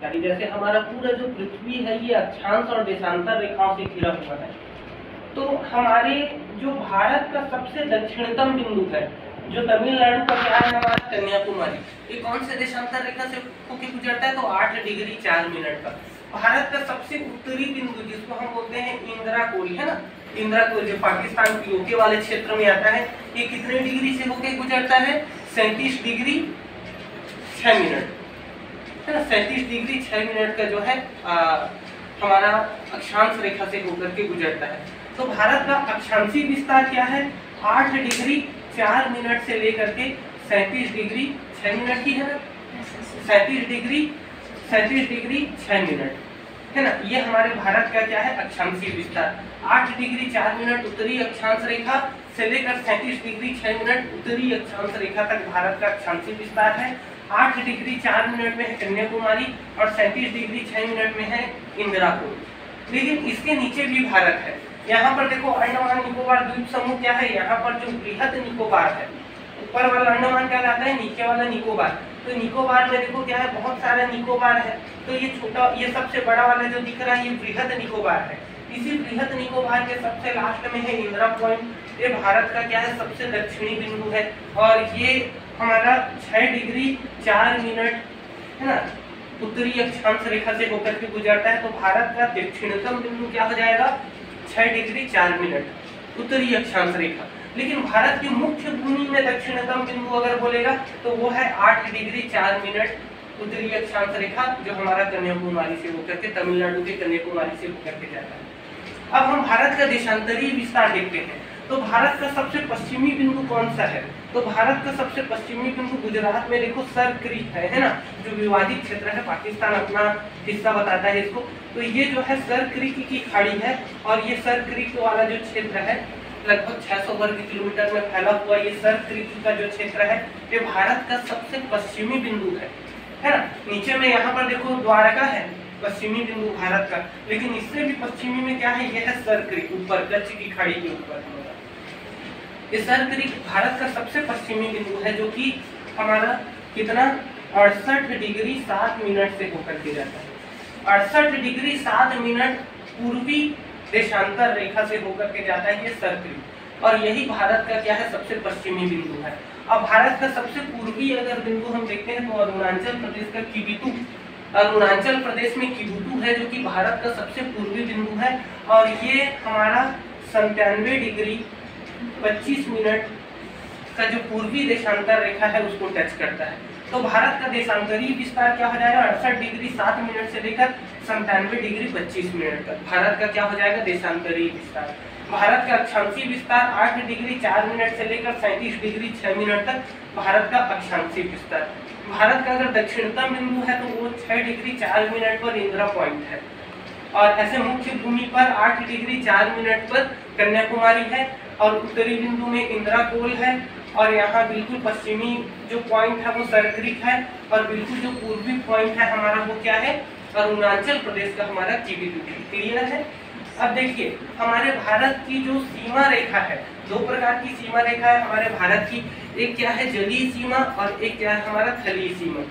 यानी जैसे हमारा पूरा जो पृथ्वी है ये अक्षांश और देशांतर रेखाओं से घिरा हुआ है। तो हमारे जो भारत का सबसे दक्षिणतम बिंदु है, जो तमिलनाडु का क्या है हमारा कन्याकुमारी, ये कौन से देशांतर रेखा से होकर गुजरता है? तो 8 डिग्री 4 मिनट का। भारत का सबसे उत्तरी बिंदु जिसको हम बोलते हैं इंदिरा कोल, है ना, इंदिरा कोल जो पाकिस्तान पीओके वाले क्षेत्र में आता है, ये कितने डिग्री से होकर गुजरता है? 37 डिग्री 6 मिनट, है ना। 37 डिग्री 6 मिनट का जो है हमारा अक्षांश रेखा से होकर के गुजरता है। तो भारत का अक्षांशीय विस्तार क्या है? 8 डिग्री 4 मिनट से लेकर के 37 डिग्री 6 मिनट की, है ना, 37 डिग्री 6 मिनट, है ना। ये हमारे भारत का क्या है? अक्षांशीय विस्तार। 8 डिग्री 4 मिनट उत्तरी अक्षांश रेखा से लेकर 37 डिग्री 6 मिनट उत्तरी अक्षांश रेखा तक भारत का अक्षांशीय विस्तार है। 8 डिग्री 4 मिनट में है कन्याकुमारी और 37 डिग्री 6 मिनट में है इंदिरा कोल। लेकिन इसके नीचे भी भारत है। यहाँ पर देखो अंडमान निकोबार द्वीप समूह क्या है? यहाँ पर जो बृहद निकोबार है, ऊपर वाला अंडमान कहलाता है, नीचे वाला निकोबार। तो निकोबार में देखो क्या है? बहुत सारे निकोबार है। तो ये छोटा, ये सबसे बड़ा वाला जो दिख रहा है ये बृहद निकोबार है। इसी बृहद निकोबार के सबसे लास्ट में है इंदिरा पॉइंट। ये भारत का क्या है? सबसे दक्षिणी बिंदु है और ये हमारा 6 डिग्री 4 मिनट, है ना, उत्तरी अक्षांश रेखा से होकर के गुजरता है। तो भारत का दक्षिणतम बिंदु क्या हो जाएगा? 6 डिग्री 4 मिनट उत्तरी अक्षांश रेखा। लेकिन भारत की मुख्य भूमि में दक्षिणतम बिंदु अगर बोलेगा तो वो है 8 डिग्री 4 मिनट उत्तरी अक्षांश रेखा, जो हमारा कन्याकुमारी से होकर के, तमिलनाडु के कन्याकुमारी से होकर के जाता है। अब हम भारत का देशांतरीय विस्तार देखते हैं। तो भारत का सबसे पश्चिमी बिंदु कौन सा है? तो भारत का सबसे पश्चिमी बिंदु गुजरात में देखो सर क्रीक है ना, जो विवादित क्षेत्र है, पाकिस्तान अपना हिस्सा बताता है इसको। तो ये जो है सर क्रीक की खाड़ी है और ये सर क्रीक वाला जो क्षेत्र है लगभग 600 वर्ग किलोमीटर में फैला हुआ ये सर क्रीक का जो क्षेत्र है ये भारत का सबसे पश्चिमी बिंदु है ना। नीचे में यहाँ पर देखो द्वारका है, पश्चिमी बिंदु भारत का। लेकिन इससे भी पश्चिमी में क्या है? यह है सर क्रीक, ऊपर कच्छ की खाड़ी के ऊपर। ये सर क्रीक भारत का सबसे पश्चिमी बिंदु है, जो कि हमारा कितना 68 डिग्री 7 मिनट से होकर के जाता है। 68 डिग्री 7 मिनट पूर्वी देशांतर रेखा से होकर के जाता है ये सर क्रीक, और यही भारत का क्या है? सबसे पश्चिमी बिंदु है। अब भारत का सबसे पूर्वी अगर बिंदु हम देखते हैं तो अरुणाचल प्रदेश का किबिथु, अरुणाचल प्रदेश में किबिथु है, जो कि भारत का सबसे पूर्वी बिंदु है और ये हमारा 97 डिग्री 25 मिनट का जो पूर्वी देशांतर रेखा है उसको टच करता है। तो भारत का देशांतरीय विस्तार क्या हो जाएगा? 68 डिग्री 7 मिनट से लेकर 97 डिग्री 25 मिनट तक भारत का क्या हो जाएगा? देशांतरीय विस्तार। भारत का अक्षांशीय विस्तार 8 डिग्री 4 मिनट से लेकर 37 डिग्री 6 मिनट तक भारत का अक्षांशीय विस्तार। भारत का अगर दक्षिणतम बिंदु है तो वो 6 डिग्री 4 मिनट पर इंदिरा पॉइंट है और ऐसे मुख्य भूमि पर 8 डिग्री 4 मिनट पर कन्याकुमारी है और उत्तरी बिंदु में इंदिरा कोल है और यहाँ बिल्कुल पश्चिमी जो पॉइंट है वो सर क्रीक है और बिल्कुल जो पूर्वी पॉइंट है हमारा वो क्या है? अरुणाचल प्रदेश का हमारा किबिथु। क्लियर है? अब देखिए हमारे भारत की जो सीमा रेखा है, दो प्रकार की सीमा रेखा है हमारे भारत की। एक क्या है? जलीय सीमा और एक क्या है? हमारा थलीय सीमा।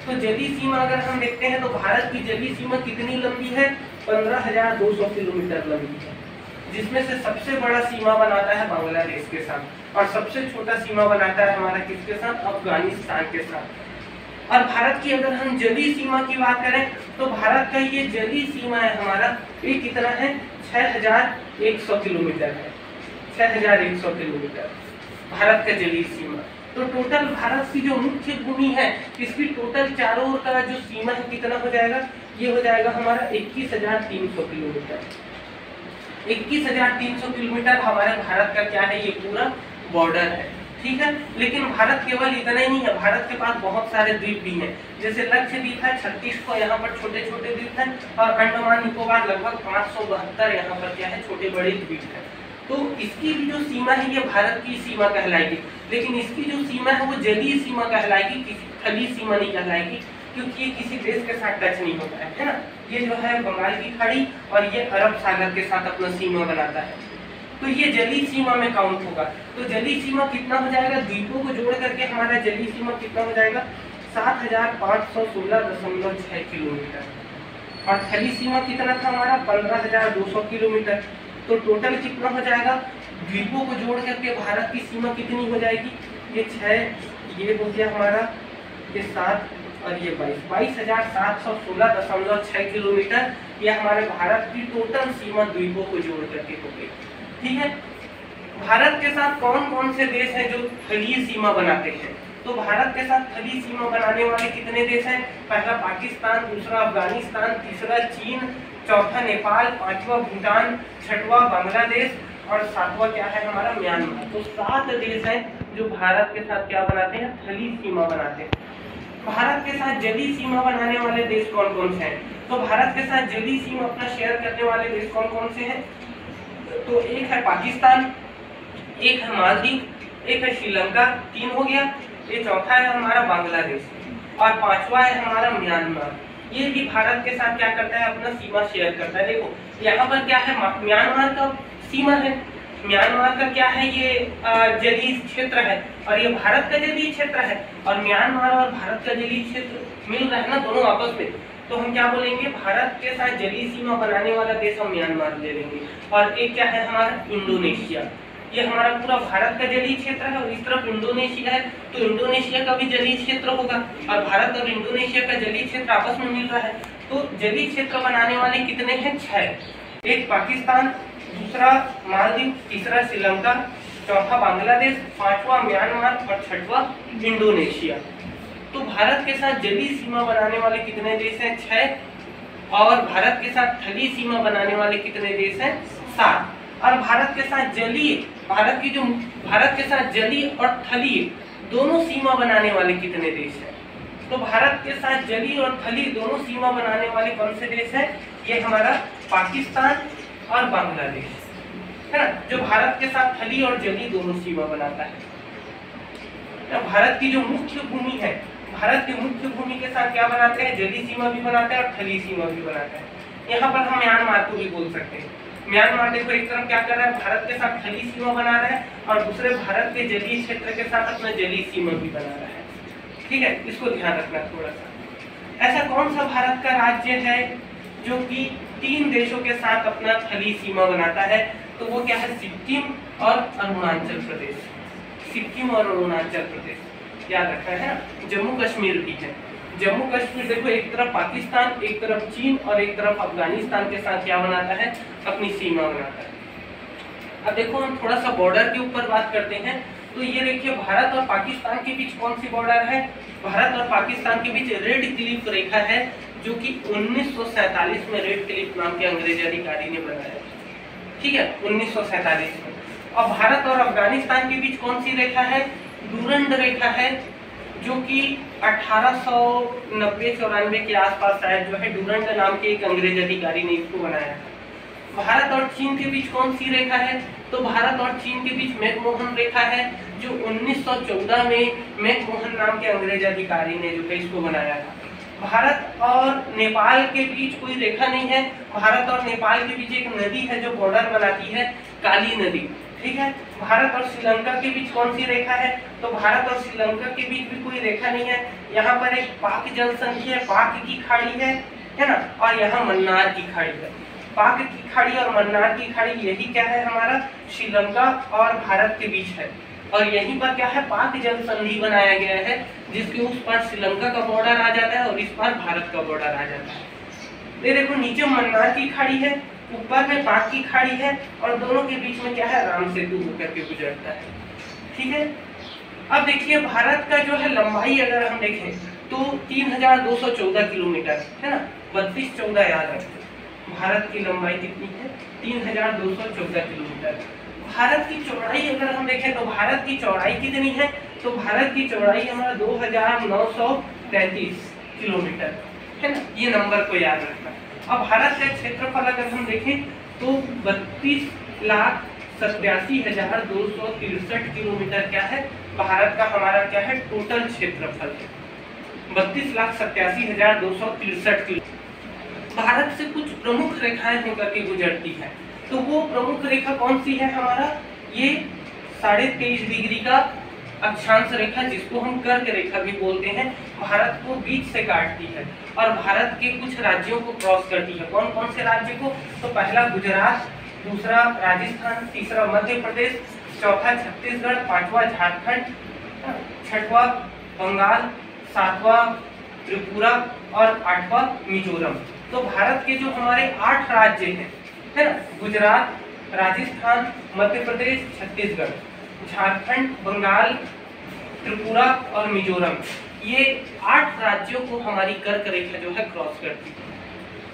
तो जलीय सीमा अगर हम देखते हैं तो भारत की जलीय सीमा कितनी लंबी है? 15,200 किलोमीटर लंबी है, जिसमें से सबसे बड़ा सीमा बनाता है बांग्लादेश के साथ और सबसे छोटा सीमा बनाता है हमारा किसके साथ? अफगानिस्तान के साथ। और भारत की अगर हम जलीय सीमा की बात करें तो भारत का ये जलीय सीमा है हमारा, ये कितना है? 6,100 किलोमीटर है। 6,100 किलोमीटर भारत का जलीय सीमा। तो टोटल भारत की जो मुख्य भूमि है इसकी टोटल चारों ओर का जो सीमा है कितना हो जाएगा? ये हो जाएगा हमारा 21,300 किलोमीटर। 21,300 किलोमीटर हमारे भारत का क्या है? ये पूरा बॉर्डर है। ठीक है, लेकिन भारत केवल इतना ही नहीं है, भारत के पास बहुत सारे द्वीप भी हैं। जैसे लक्षद्वीप है 36 को, यहाँ पर छोटे छोटे द्वीप हैं और अंडमान निकोबार लगभग 572 यहाँ पर क्या है? छोटे बड़े द्वीप हैं। तो इसकी भी जो सीमा है ये भारत की सीमा कहलाएगी, लेकिन इसकी जो सीमा है वो जलीय सीमा कहलाएगी, किसी थलीय सीमा नहीं कहलाएगी, क्योंकि ये किसी देश के साथ टच नहीं होता है ना। ये जो है बंगाल की खाड़ी और ये अरब सागर के साथ अपना सीमा बनाता है, तो ये जलीय सीमा में काउंट होगा। तो जलीय सीमा कितना हो जाएगा? द्वीपों को जोड़ करके हमारा जलीय सीमा कितना हो जाएगा? 7,516.6 किलोमीटर, और थली सीमा कितना था हमारा 15,200 किलोमीटर। तो टोटल कितना हो जाएगा, द्वीपों को जोड़ करके भारत की सीमा कितनी हो जाएगी, ये 6, ये हो गया हमारा, ये 7 और ये 22,716.6 किलोमीटर, ये हमारे भारत की टोटल सीमा द्वीपों को जोड़ करके हो गई। ठीक है, भारत के साथ कौन कौन से देश हैं जो थलीय सीमा बनाते हैं? तो भारत के साथ थलीय सीमा बनाने वाले कितने देश हैं? पहला पाकिस्तान, दूसरा अफगानिस्तान, तीसरा चीन, चौथा नेपाल, पांचवा भूटान, छठवां बांग्लादेश और सातवां क्या है हमारा म्यांमार। तो 7 देश हैं जो भारत के साथ क्या बनाते हैं, थलीय सीमा बनाते हैं। भारत के साथ जलीय सीमा बनाने वाले देश कौन कौन से हैं? तो भारत के साथ जलीय सीमा अपना शेयर करने वाले देश कौन कौन से हैं? तो एक है पाकिस्तान, एक है मालदीव, एक है श्रीलंका, 3 हो गया, ये चौथा है हमारा बांग्लादेश और पांचवा है हमारा म्यांमार। ये भी भारत के साथ क्या करता है, अपना सीमा शेयर करता है। देखो यहाँ पर क्या है, म्यांमार का सीमा है, म्यांमार का क्या है, ये जलीय क्षेत्र है और ये भारत का जलीय क्षेत्र है, और म्यांमार और भारत का जलीय क्षेत्र मिल रहा है ना दोनों आपस में। तो हम क्या बोलेंगे, भारत के साथ जलीय सीमा बनाने वाला देश हम म्यांमार ले लेंगे। और एक क्या है हमारा इंडोनेशिया, ये हमारा पूरा भारत का जलीय क्षेत्र है और इस तरफ इंडोनेशिया है, तो इंडोनेशिया का भी जलीय क्षेत्र होगा और भारत और इंडोनेशिया का जलीय क्षेत्र आपस में मिल रहा है। तो जलीय क्षेत्र बनाने वाले कितने हैं, 6, एक पाकिस्तान, दूसरा मालदीव, तीसरा श्रीलंका, चौथा बांग्लादेश, पांचवा म्यांमार और छठवां इंडोनेशिया। तो भारत के साथ जलीय सीमा बनाने वाले कितने देश हैं, 6, और भारत के साथ थलीय सीमा बनाने वाले कितने देश हैं, 7। और भारत के साथ जलीय और थलीय दोनों सीमा बनाने वाले कितने देश हैं? तो भारत के साथ जलीय और थलीय दोनों सीमा बनाने वाले कौन से देश हैं? ये हमारा पाकिस्तान और बांग्लादेश है ना, जो भारत के साथ थलीय और जलीय दोनों सीमा बनाता है। भारत की जो मुख्य भूमि है, भारत की मुख्य भूमि के साथ क्या बनाते हैं, जलीय सीमा भी बनाते हैं और थलीय सीमा भी बनाते हैं। यहाँ पर हम म्यांमार को भी बोल सकते हैं। म्यांमार देखो एक तरफ क्या कर रहा है, भारत के साथ थलीय सीमा बना रहा है और दूसरे भारत के जलीय क्षेत्र के साथ अपना जलीय सीमा भी बना रहा है। ठीक है, इसको ध्यान रखना थोड़ा सा। ऐसा कौन सा भारत का राज्य है जो कि 3 देशों के साथ अपना थलीय सीमा बनाता है? तो वो क्या है, सिक्किम और अरुणाचल प्रदेश। सिक्किम और अरुणाचल प्रदेश याद रखना है ना। जम्मू कश्मीर भी है, जम्मू कश्मीर देखो एक तरफ पाकिस्तान, एक तरफ चीन और एक तरफ अफगानिस्तान के साथ क्या बनाता है, अपनी सीमा बनाता है। अब देखो हम थोड़ा सा बॉर्डर के ऊपर बात करते हैं। तो ये देखिए भारत और पाकिस्तान के बीच कौन सी बॉर्डर है, भारत और पाकिस्तान के बीच रेड क्लिफ रेखा है, जो कि 1947 में रेड क्लिफ नाम के अंग्रेज अधिकारी ने बनाया। ठीक है, 1947 में। और भारत और अफगानिस्तान के बीच कौन सी रेखा है, डूरंड रेखा है, जो कि 1890-94 के आसपास शायद जो है डूरंड नाम के एक अंग्रेज अधिकारी ने इसको बनाया। भारत और चीन के बीच कौन सी रेखा है, तो भारत और चीन के बीच मैकमोहन रेखा है, जो 1914 में मैकमोहन नाम के अंग्रेज अधिकारी ने जो है इसको बनाया था। भारत और नेपाल के बीच कोई रेखा नहीं है, भारत और नेपाल के बीच एक नदी है जो बॉर्डर बनाती है, काली नदी। ठीक है, भारत और श्रीलंका के बीच कौन सी रेखा है, तो भारत और श्रीलंका के बीच भी कोई रेखा नहीं है। यहाँ पर एक पाक जल संधि है, पाक की खाड़ी है ना, और यहाँ मन्नार की खाड़ी है। पाक की खाड़ी और मन्नार की खाड़ी यही क्या है हमारा, श्रीलंका और भारत के बीच है। और यहीं पर क्या है, पाक जल संधि बनाया गया है, जिसके उस पर श्रीलंका का बॉर्डर आ जाता है और इस पर भारत का बॉर्डर आ जाता है। ये देखो नीचे मन्नार की खाड़ी है, ऊपर में पाक की खाड़ी है और दोनों के बीच में क्या है, राम सेतु होकर के गुजरता है। ठीक है, अब देखिए भारत का जो है लंबाई अगर हम देखें तो 3214 किलोमीटर है ना, 3214 याद रखें। भारत की लंबाई कितनी है, 3214 किलोमीटर। भारत की चौड़ाई अगर हम देखें तो भारत की चौड़ाई कितनी है, तो भारत की चौड़ाई हमारा 2933 किलोमीटर है ना, ये नंबर को याद रखना। अब भारत का क्षेत्रफल अगर हम देखें तो 32,87,263 किलोमीटर क्या है, भारत का हमारा क्या है टोटल क्षेत्रफल है, 32,87,263 किलोमीटर। भारत से कुछ प्रमुख रेखाएं होकर के गुजरती है, तो वो प्रमुख रेखा कौन सी है हमारा, ये 23.5 डिग्री का अक्षांश रेखा, जिसको हम कर्क रेखा भी बोलते हैं, भारत को बीच से काटती है और भारत के कुछ राज्यों को क्रॉस करती है। कौन कौन से राज्य को? तो पहला गुजरात, दूसरा राजस्थान, तीसरा मध्य प्रदेश, चौथा छत्तीसगढ़, पांचवा झारखंड, छठवां बंगाल, सातवां त्रिपुरा और आठवां मिजोरम। तो भारत के जो हमारे 8 राज्य हैं, है ना, गुजरात, राजस्थान, मध्य प्रदेश, छत्तीसगढ़, झारखंड, बंगाल, त्रिपुरा और मिजोरम, ये 8 राज्यों को हमारी कर्क रेखा जो है क्रॉस करती है।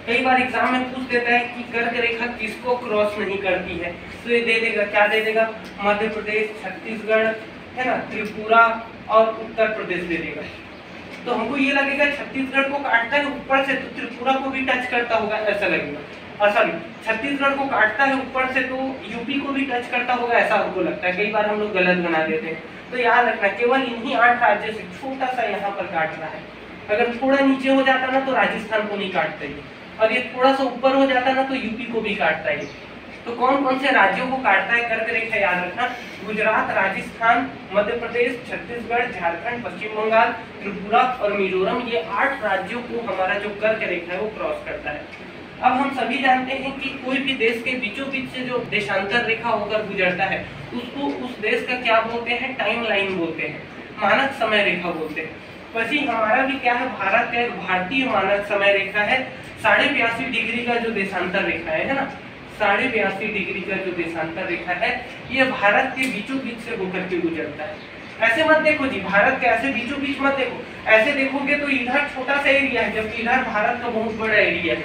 कई बार एग्जाम में पूछ देता है कि कर्क रेखा किसको क्रॉस नहीं करती है, तो ये दे देगा, क्या दे देगा? मध्य प्रदेश, छत्तीसगढ़, है ना, त्रिपुरा और उत्तर प्रदेश दे देगा। तो हमको ये लगेगा छत्तीसगढ़ को काटता है ऊपर से तो त्रिपुरा को भी टच करता होगा, ऐसा लगेगा। सॉरी, छत्तीसगढ़ को काटता है ऊपर से तो यूपी को भी टच करता होगा, ऐसा हमको लगता है। कई बार हम लोग गलत बना देते हैं। तो याद रखना, केवल इन्हीं 8 राज्यों से छोटा सा यहाँ पर काट रहा है। अगर थोड़ा नीचे हो जाता ना तो राजस्थान को नहीं काटता ही, और ये थोड़ा सा ऊपर हो जाता ना तो यूपी को भी काटता है। तो कौन कौन से राज्यों को काटता है कर्क रेखा, याद रखना, गुजरात, राजस्थान, मध्य प्रदेश, छत्तीसगढ़, झारखंड, पश्चिम बंगाल, त्रिपुरा और मिजोरम, ये 8 राज्यों को हमारा जो कर्क रेखा है वो क्रॉस करता है। अब हम सभी जानते हैं कि कोई भी देश के बीचों बीच से जो देशांतर रेखा होकर गुजरता है उसको उस देश का क्या बोलते हैं? टाइम लाइन बोलते हैं, मानक समय रेखा बोलते हैं। वैसे हमारा भी क्या है, भारत का एक भारतीय मानक समय रेखा है 82.5 डिग्री का जो देशांतर रेखा है ना, 82.5 डिग्री का जो देशांतर रेखा है, ये भारत के बीचों बीच से होकर के गुजरता है। ऐसे मत देखो जी, भारत के ऐसे बीचों बीच मत देखो, ऐसे देखोगे तो इधर छोटा सा एरिया है जबकि इधर भारत का बहुत बड़ा एरिया है।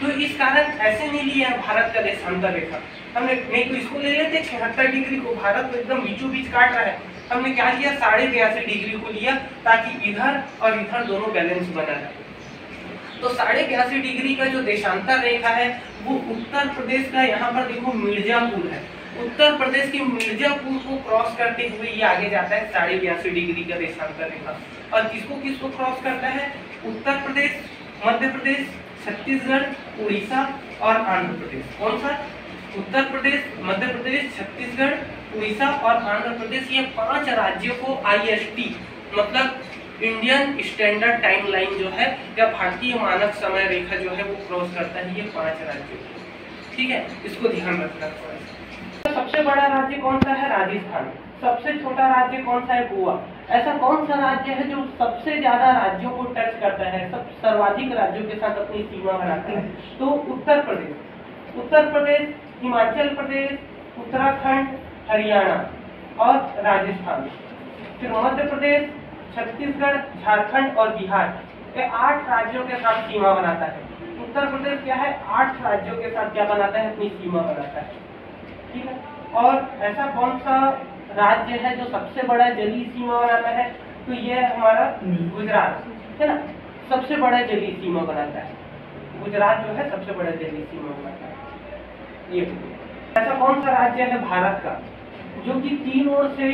तो इस कारण ऐसे नहीं लिया है भारत का देशांतर रेखा हमने, नहीं तो इसको ले लेते 76 डिग्री को, भारत को एकदम बीचों बीच काट रहा है। हमने क्या लिया? 82.5 डिग्री को लिया ताकि इधर और इधर दोनों बैलेंस बना रहे। तो 82.5 डिग्री का जो देशांतर रेखा है वो उत्तर प्रदेश का, यहाँ पर देखो मिर्जापुर है, उत्तर प्रदेश के मिर्जापुर को क्रॉस करते हुए ये आगे जाता है 82.5 डिग्री का देशांतर रेखा। और किसको किसको क्रॉस करता है? उत्तर प्रदेश, मध्य प्रदेश, छत्तीसगढ़, उड़ीसा और आंध्र प्रदेश। कौन सा? उत्तर प्रदेश, मध्य प्रदेश, छत्तीसगढ़, उड़ीसा और आंध्र प्रदेश, ये 5 राज्यों को IST मतलब इंडियन स्टैंडर्ड टाइम लाइन जो है या भारतीय मानक समय रेखा जो है वो क्रॉस करता है, ये 5 राज्यों। ठीक है, इसको ध्यान रखना थोड़ा सा। सबसे बड़ा राज्य कौन सा है? राजस्थान। सबसे छोटा राज्य कौन सा है? गोवा। ऐसा कौन सा राज्य है जो सबसे ज्यादा राज्यों को टच करता है, सब सर्वाधिक राज्यों के साथ अपनी सीमा बनाता है? तो उत्तर प्रदेश। उत्तर प्रदेश, हिमाचल प्रदेश, उत्तराखंड, हरियाणा और राजस्थान, फिर मध्य प्रदेश, छत्तीसगढ़, झारखंड और बिहार, ये 8 राज्यों के साथ सीमा बनाता है। उत्तर प्रदेश क्या है? 8 राज्यों के साथ क्या बनाता है? अपनी सीमा बनाता है। ठीक है, और ऐसा कौन सा राज्य है जो सबसे बड़ा जलीय सीमा बनाता है? तो ये है हमारा गुजरात, है ना, सबसे बड़ा जलीय सीमा बनाता है। गुजरात जो है सबसे बड़ा जलीय सीमा बनाता है। ये ऐसा कौन सा राज्य है भारत का जो कि 3 ओर से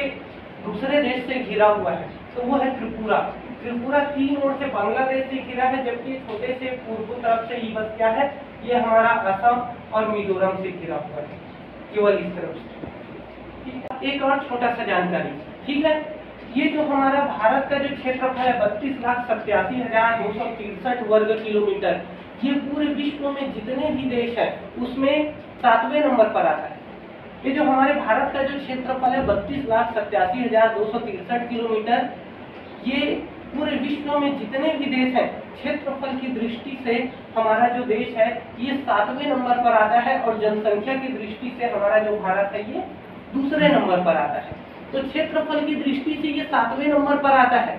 दूसरे देश से घिरा हुआ है? तो वो है त्रिपुरा। त्रिपुरा 3 ओर से बांग्लादेश से घिरा है, जबकि छोटे से पूर्व तरफ से ये बस क्या है, ये हमारा असम और मिजोरम से घिरा हुआ है, केवल इस तरफ से। एक और छोटा सा जानकारी, ठीक है, ये जो हमारा भारत का जो क्षेत्रफल है 32,87,263 वर्ग किलोमीटर, ये पूरे विश्व में जितने भी देश हैं उसमें 7वें नंबर पर आता है। ये जो हमारे भारत का जो क्षेत्रफल है 32,87,263 किलोमीटर, ये पूरे विश्व में जितने भी देश हैं क्षेत्रफल की दृष्टि से हमारा जो देश है ये 7वें नंबर पर आता है, और जनसंख्या की दृष्टि से हमारा जो भारत है ये दूसरे नंबर पर आता है। तो क्षेत्रफल की दृष्टि से ये 7वें नंबर पर आता है।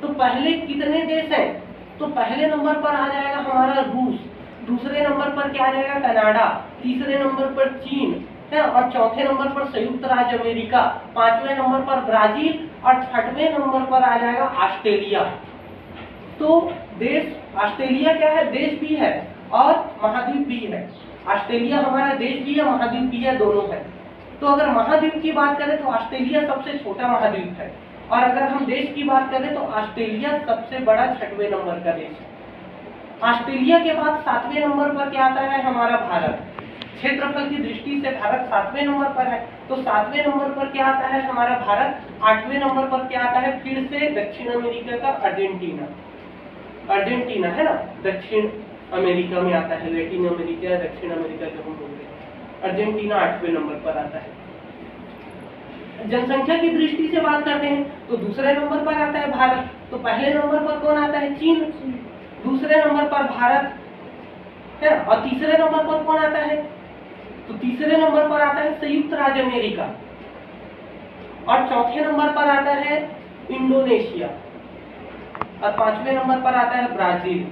तो पहले कितने देश हैं? तो पहले नंबर पर आ जाएगा हमारा रूस, दूसरे नंबर पर क्या आ जाएगा? कनाडा, तीसरे नंबर पर चीन है, और चौथे नंबर पर संयुक्त राज्य अमेरिका, 5वें नंबर पर ब्राजील और 6वें नंबर पर आ जाएगा ऑस्ट्रेलिया। तो देश, ऑस्ट्रेलिया क्या है? देश भी है और महाद्वीप भी है। ऑस्ट्रेलिया हमारा देश भी है, महाद्वीप भी है, दोनों है। तो अगर महाद्वीप की बात करें तो ऑस्ट्रेलिया सबसे छोटा महाद्वीप है, और अगर हम देश की बात करें तो ऑस्ट्रेलिया सबसे बड़ा 6वें नंबर का देश है। ऑस्ट्रेलिया के बाद 7वें नंबर पर क्या आता है? हमारा भारत। क्षेत्रफल की दृष्टि से भारत 7वें नंबर पर है। तो 7वें नंबर पर क्या आता है हमारा भारत, 8वें नंबर पर क्या आता है, फिर से दक्षिण अमेरिका का अर्जेंटीना, अर्जेंटीना है ना, दक्षिण अमेरिका में आता है, लैटिन अमेरिका या दक्षिण अमेरिका जो हम बोलते हैं, अर्जेंटीना 8वें नंबर पर आता है। जनसंख्या की दृष्टि से बात करते हैं तो दूसरे नंबर पर आता है भारत। तो पहले नंबर पर कौन आता है, चीन, दूसरे नंबर पर भारत है, और तीसरे नंबर पर कौन आता है, तो तीसरे नंबर पर आता है संयुक्त राज्य अमेरिका, और चौथे नंबर पर आता है इंडोनेशिया, और 5वें नंबर पर आता है ब्राजील,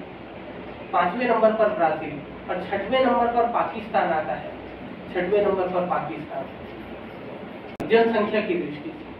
5वें नंबर पर ब्राजील, और 6वें नंबर पर पाकिस्तान आता है, 6वें नंबर पर पाकिस्तान जनसंख्या की दृष्टि से।